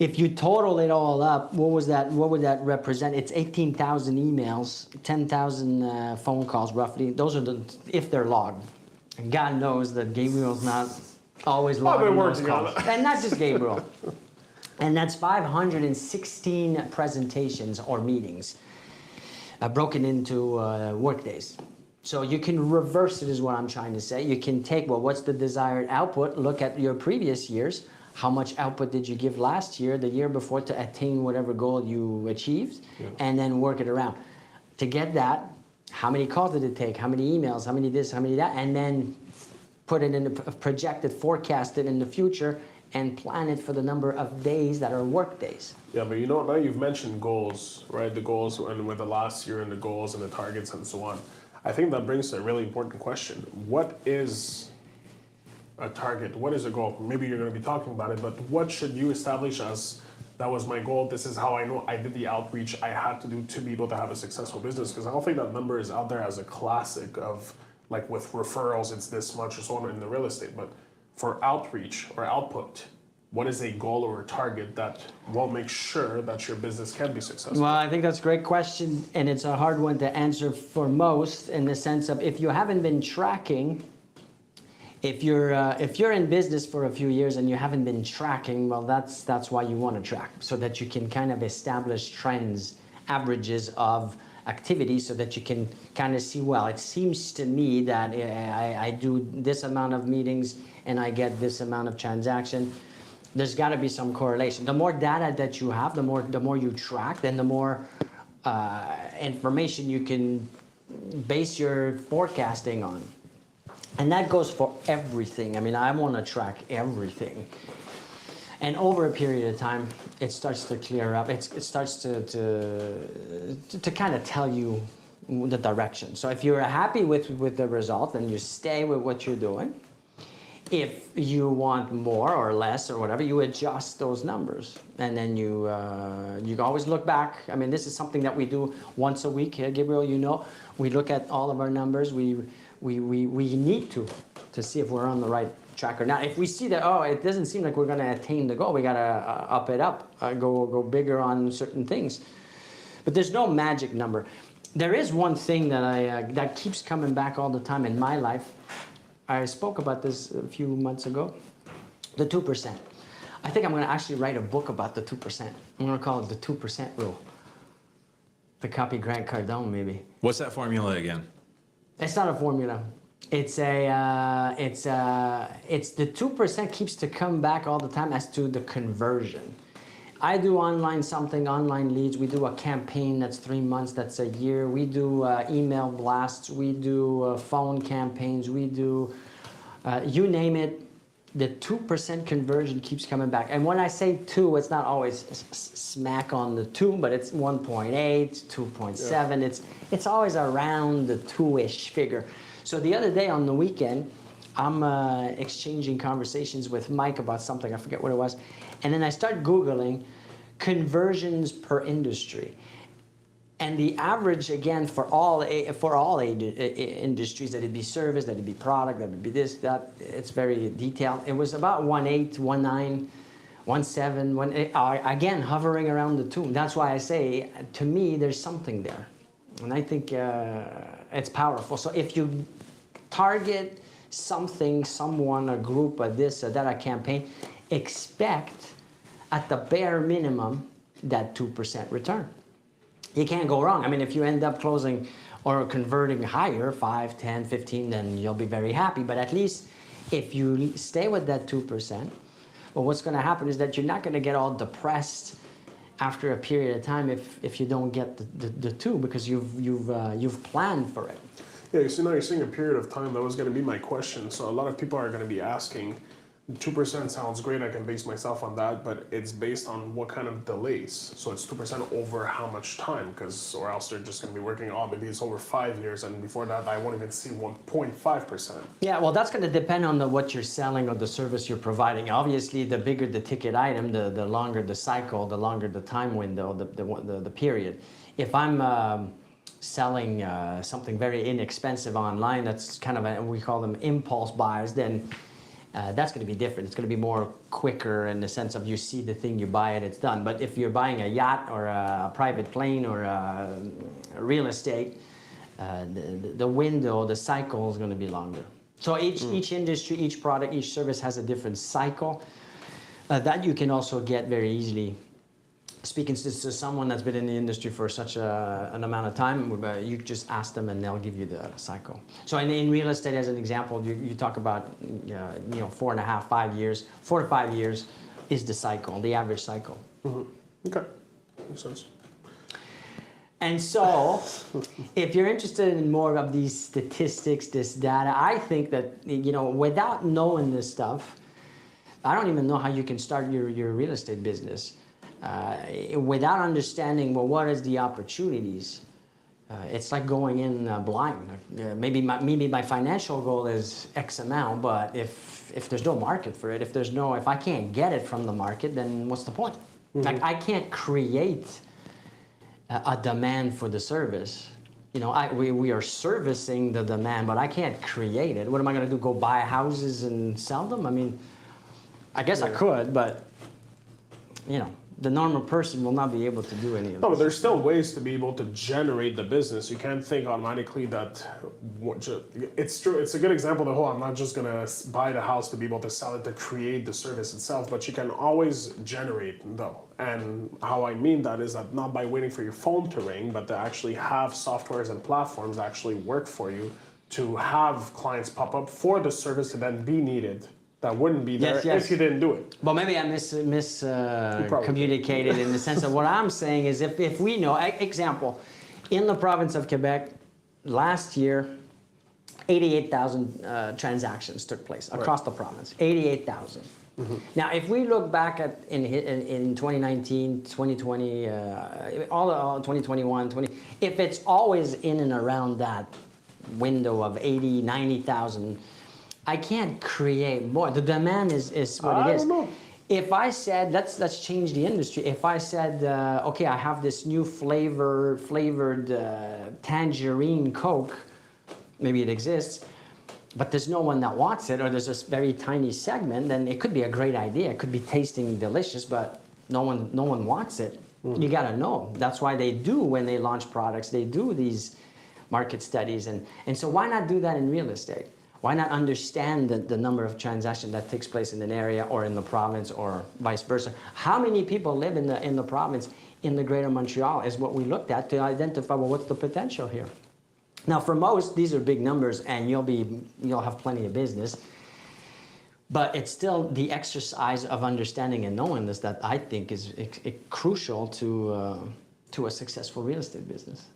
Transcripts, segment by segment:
If you total it all up, what would that represent? It's 18,000 emails, 10,000 phone calls roughly. Those are if they're logged. And God knows that Gabriel's not always logging those calls. And not just Gabriel. And that's 516 presentations or meetings broken into work days. So you can reverse it is what I'm trying to say. You can take, well, what's the desired output? Look at your previous years. How much output did you give last year, the year before, to attain whatever goal you achieved, and then work it around. To get that, how many calls did it take? How many emails? How many this? How many that? And then put it in a projected, forecast it in the future, and plan it for the number of days that are work days. Yeah, but you know, now you've mentioned goals, right? The goals, and with the last year and the goals and the targets and so on. I think that brings a really important question. What is a target? What is a goal? Maybe you're going to be talking about it, but what should you establish as, that was my goal, this is how I know I did the outreach I had to do to be able to have a successful business? Because I don't think that number is out there as a classic of, like with referrals, it's this much or so on in the real estate. But for outreach or output, what is a goal or a target that will make sure that your business can be successful? Well, I think that's a great question, and it's a hard one to answer for most, in the sense of, if you haven't been tracking, if you're in business for a few years and you haven't been tracking, well, that's why you want to track, so that you can kind of establish trends, averages of activity, so that you can kind of see, well, it seems to me that I do this amount of meetings and I get this amount of transaction. There's got to be some correlation. The more data that you have, the more you track, then the more information you can base your forecasting on. And that goes for everything. I mean, I want to track everything. And over a period of time, it starts to clear up. It starts to kind of tell you the direction. So if you're happy with the result, then you stay with what you're doing. If you want more or less or whatever, you adjust those numbers. And then you always look back. I mean, this is something that we do once a week here, Gabriel, you know. We look at all of our numbers. We need to see if we're on the right track or not. If we see that, oh, it doesn't seem like we're going to attain the goal, we got to up it up, go bigger on certain things. But there's no magic number. There is one thing that that keeps coming back all the time in my life. I spoke about this a few months ago, the 2%. I think I'm going to actually write a book about the 2%. I'm going to call it the 2% rule. To copy Grant Cardone, maybe. What's that formula again? It's not a formula. It's the 2% keeps to come back all the time as to the conversion. I do online leads. We do a campaign that's 3 months, that's a year. We do email blasts. We do phone campaigns. We do, you name it, the 2% conversion keeps coming back. And when I say 2, it's not always smack on the 2, but it's 1.8, 2.7. Yeah. It's always around the 2-ish figure. So the other day on the weekend, I'm exchanging conversations with Mike about something. I forget what it was. And then I start Googling conversions per industry. And the average, again, for all industries, that it be service, that it be product, that it be this, that, it's very detailed. It was about 1.8, 1.9, 1.7, 1.8, again, hovering around the 2. That's why I say, to me, there's something there. And I think it's powerful. So if you target something, someone, a group, a this, a that, a campaign, expect at the bare minimum that 2% return. You can't go wrong. I mean, if you end up closing or converting higher, 5, 10, 15, then you'll be very happy. But at least if you stay with that 2%, well, what's going to happen is that you're not going to get all depressed after a period of time if you don't get the 2, because you've planned for it. Yeah, so now you're saying a period of time. That was going to be my question. So a lot of people are going to be asking, 2% sounds great, I can base myself on that, but it's based on what kind of delays. So it's 2% over how much time, or else they're just going to be working on, maybe it's over 5 years, and before that I won't even see 1.5%. Yeah, well, that's going to depend on what you're selling or the service you're providing. Obviously, the bigger the ticket item, the longer the cycle, the longer the time window, the period. If I'm selling something very inexpensive online, that's kind of we call them impulse buys, then that's going to be different. It's going to be more quicker in the sense of you see the thing, you buy it, it's done. But if you're buying a yacht or a private plane or a real estate, the window, the cycle is going to be longer. So each industry, each product, each service has a different cycle that you can also get very easily. Speaking to someone that's been in the industry for such an amount of time, you just ask them and they'll give you the cycle. So in real estate, as an example, you talk about 4.5, 5 years. 4 to 5 years is the cycle, the average cycle. Mm-hmm. Okay, makes sense. And so, if you're interested in more of these statistics, this data, I think that without knowing this stuff, I don't even know how you can start your real estate business. Without understanding, well, what is the opportunities? It's like going in blind. Maybe my financial goal is X amount, but if there's no market for it, if I can't get it from the market, then what's the point? Mm-hmm. Like I can't create a demand for the service. We are servicing the demand, but I can't create it. What am I going to do? Go buy houses and sell them? I mean, I guess I could, but the normal person will not be able to do any of this. No, but there's still ways to be able to generate the business. You can't think automatically that it's true. It's a good example of I'm not just gonna buy the house to be able to sell it to create the service itself, but you can always generate though. And how I mean that is that not by waiting for your phone to ring, but to actually have softwares and platforms actually work for you to have clients pop up for the service to then be needed. That wouldn't be there if you didn't do it. But maybe I communicated in the sense of what I'm saying is if we know, example, in the province of Quebec, last year, 88,000 transactions took place across the province, 88,000. Mm-hmm. Now, if we look back at in 2019, 2020, all 2021, if it's always in and around that window of 80, 90,000, I can't create more. The demand is what it is. I don't know. If I said, let's change the industry. If I said, okay, I have this new flavored tangerine Coke, maybe it exists, but there's no one that wants it, or there's this very tiny segment, then it could be a great idea. It could be tasting delicious, but no one wants it. You gotta know. That's why they do, when they launch products, they do these market studies. And so why not do that in real estate? Why not understand the number of transactions that takes place in an area or in the province or vice versa? How many people live in the province, in the greater Montreal, is what we looked at to identify, well, what's the potential here? Now, for most, these are big numbers and you'll have plenty of business. But it's still the exercise of understanding and knowing this that I think is crucial to a successful real estate business.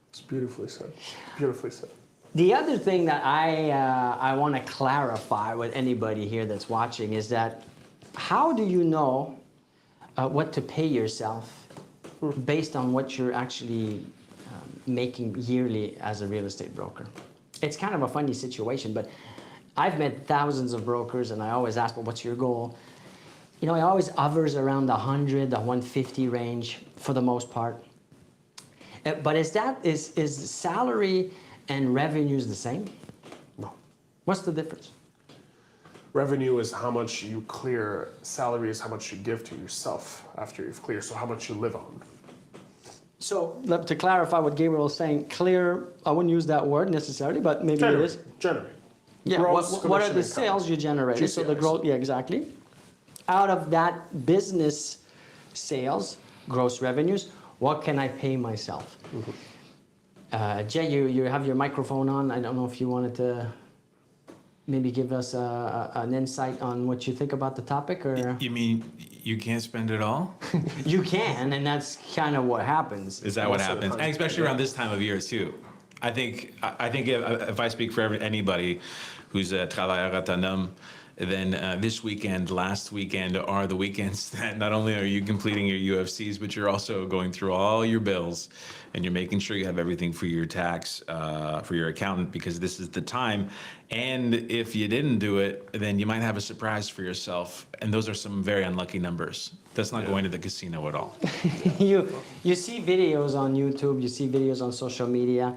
It's beautifully said. Beautifully said. The other thing that I want to clarify with anybody here that's watching is that how do you know what to pay yourself based on what you're actually making yearly as a real estate broker? It's kind of a funny situation, but I've met thousands of brokers and I always ask, well, what's your goal? It always hovers around the 100, the 150 range for the most part. But is salary and revenues the same? No. What's the difference? Revenue is how much you clear. Salary is how much you give to yourself after you've cleared. So how much you live on. So to clarify what Gabriel was saying, clear, I wouldn't use that word necessarily, but maybe it is. Generate. Yeah, what are the sales you generated? So the growth, yeah, exactly. Out of that business sales, gross revenues, what can I pay myself? Mm-hmm. Jay, you have your microphone on. I don't know if you wanted to maybe give us an insight on what you think about the topic, or you mean you can't spend it all? You can, and that's kind of what happens. Is that what happens? And especially around this time of year too. I think if I speak for anybody who's a travailleur autonome, then this weekend, last weekend are the weekends that not only are you completing your UFCs, but you're also going through all your bills and you're making sure you have everything for your tax, for your accountant, because this is the time. And if you didn't do it, then you might have a surprise for yourself. And those are some very unlucky numbers. That's not going to the casino at all. You see videos on YouTube, you see videos on social media.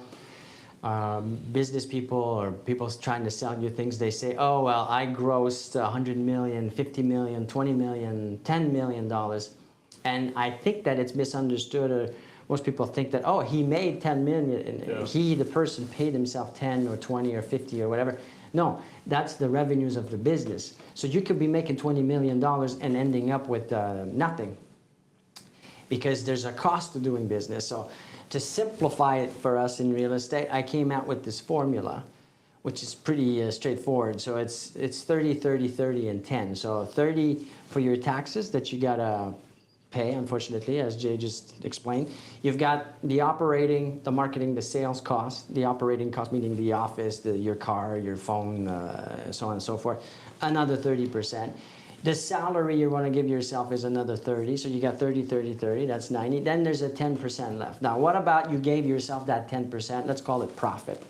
business people or people trying to sell you things, they say, oh, well, I grossed 100 million, 50 million, 20 million, $10 million. And I think that it's misunderstood, or most people think that, oh, he made 10 million, and he, the person, paid himself 10 or 20 or 50 or whatever. No, that's the revenues of the business. So you could be making $20 million and ending up with nothing, because there's a cost to doing business. So to simplify it for us in real estate, I came out with this formula, which is pretty straightforward. So it's 30, 30, 30, and 10. So 30 for your taxes that you gotta pay, unfortunately, as Jay just explained. You've got the operating, the marketing, the sales cost, the operating cost, meaning the office, your car, your phone, so on and so forth, another 30%. The salary you want to give yourself is another 30, so you got 30, 30, 30, that's 90. Then there's a 10% left. Now, what about you gave yourself that 10%? Let's call it profit.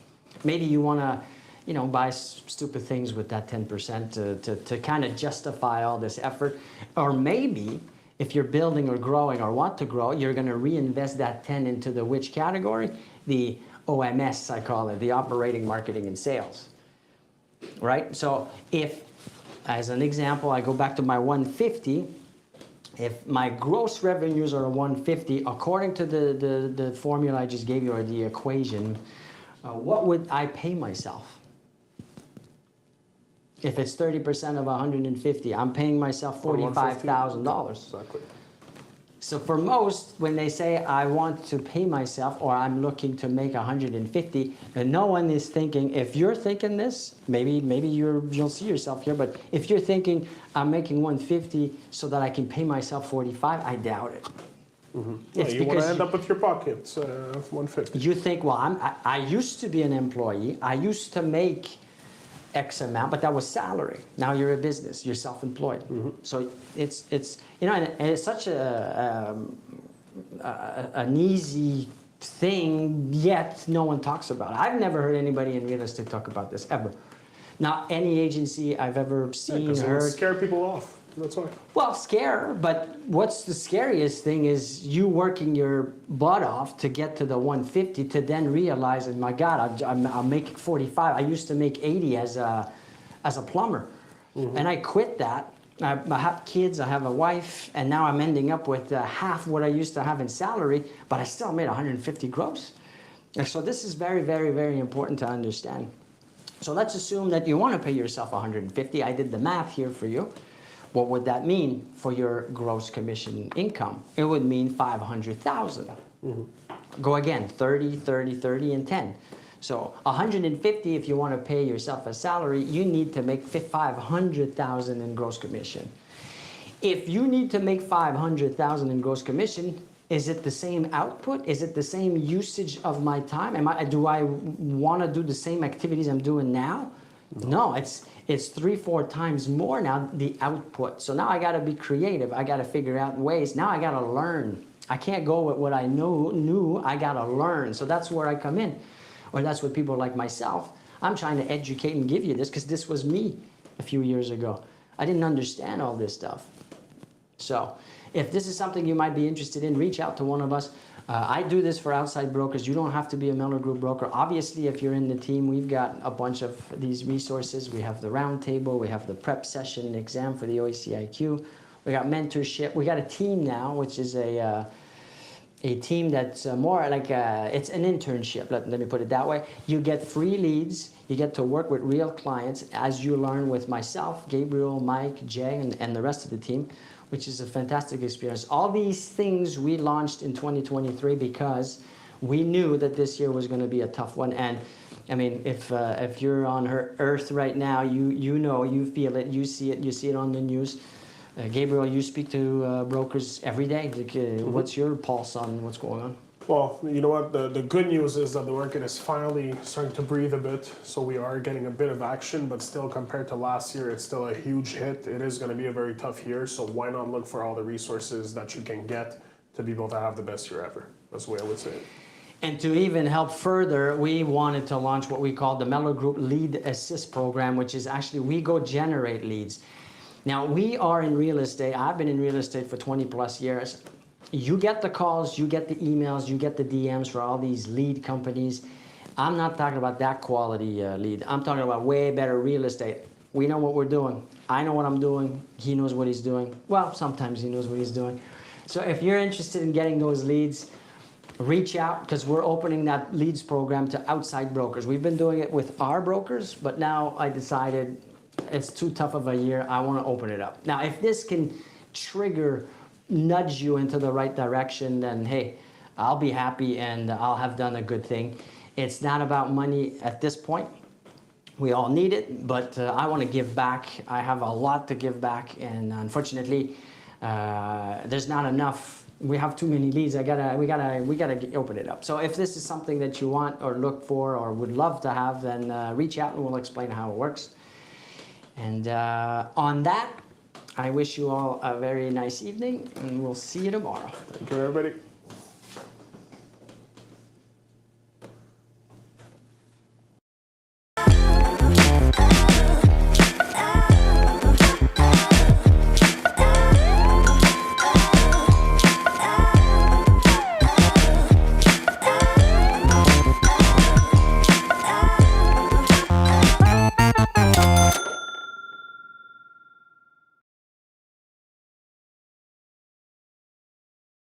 Maybe you want to, you know, buy stupid things with that 10% to kind of justify all this effort. Or maybe if you're building or growing or want to grow, you're going to reinvest that 10 into the which category? The OMS, I call it, the operating, marketing, and sales, right? So if, as an example, I go back to my 150, if my gross revenues are 150, according to the formula I just gave you, or the equation, what would I pay myself? If it's 30% of 150, I'm paying myself $45,000. Exactly. So for most, when they say I want to pay myself or I'm looking to make 150, and no one is thinking, if you're thinking this, maybe you'll see yourself here, but if you're thinking I'm making 150 so that I can pay myself 45, I doubt it. Mm-hmm. Yeah, you want to end up with your pockets 150. You think, well, I used to be an employee, I used to make X amount, but that was salary. Now you're a business, you're self-employed. Mm-hmm. So it's you know, and it's such an easy thing, yet no one talks about it. I've never heard anybody in real estate talk about this ever. Not any agency I've ever seen, heard. Scare people off. That's why. Well, scare, but what's the scariest thing is you working your butt off to get to the 150 to then realize, oh my God, I'm making 45. I used to make 80 as a plumber. Mm-hmm. And I quit that. I have kids, I have a wife, and now I'm ending up with half what I used to have in salary, but I still made 150 gross. And so this is very, very, very important to understand. So let's assume that you want to pay yourself 150. I did the math here for you. What would that mean for your gross commission income? It would mean 500,000. Mm-hmm. Go again, 30, 30, 30, and 10. So 150, if you want to pay yourself a salary, you need to make 500,000 in gross commission. If you need to make 500,000 in gross commission, is it the same output? Is it the same usage of my time? Do I want to do the same activities I'm doing now? No, it's 3-4 times more now, the output. So now I got to be creative. I got to figure out ways. Now I got to learn. I can't go with what I knew. I got to learn. So that's where I come in. Or that's what people like myself. I'm trying to educate and give you this because this was me a few years ago. I didn't understand all this stuff. So if this is something you might be interested in, reach out to one of us. I do this for outside brokers. You don't have to be a Mellor Group broker. Obviously, if you're in the team, we've got a bunch of these resources. We have the roundtable. We have the prep session exam for the Oaciq. We got mentorship. We got a team now, which is a team that's more like it's an internship. Let me put it that way. You get free leads. You get to work with real clients as you learn with myself, Gabriel, Mike, Jay, and the rest of the team, which is a fantastic experience. All these things we launched in 2023 because we knew that this year was going to be a tough one. And I mean, if you're on Earth right now, you know, you feel it, you see it on the news. Gabriel, you speak to brokers every day. Like, what's your pulse on what's going on? Well, you know what? The good news is that the market is finally starting to breathe a bit. So we are getting a bit of action, but still compared to last year, it's still a huge hit. It is going to be a very tough year. So why not look for all the resources that you can get to be able to have the best year ever? That's the way I would say it. And to even help further, we wanted to launch what we call the Mellor Group Lead Assist Program, which is actually we go generate leads. Now, we are in real estate. I've been in real estate for 20 plus years. You get the calls, you get the emails, you get the DMs for all these lead companies. I'm not talking about that quality lead. I'm talking about way better real estate. We know what we're doing. I know what I'm doing. He knows what he's doing. Well, sometimes he knows what he's doing. So if you're interested in getting those leads, reach out, because we're opening that leads program to outside brokers. We've been doing it with our brokers, but now I decided it's too tough of a year. I want to open it up. Now, if this can nudge you into the right direction, then hey, I'll be happy and I'll have done a good thing. It's not about money at this point. We all need it, but I want to give back. I have a lot to give back, and unfortunately, there's not enough. We have too many leads. We gotta open it up. So if this is something that you want or look for or would love to have, then reach out and we'll explain how it works. And on that, I wish you all a very nice evening, and we'll see you tomorrow. Thank you, everybody.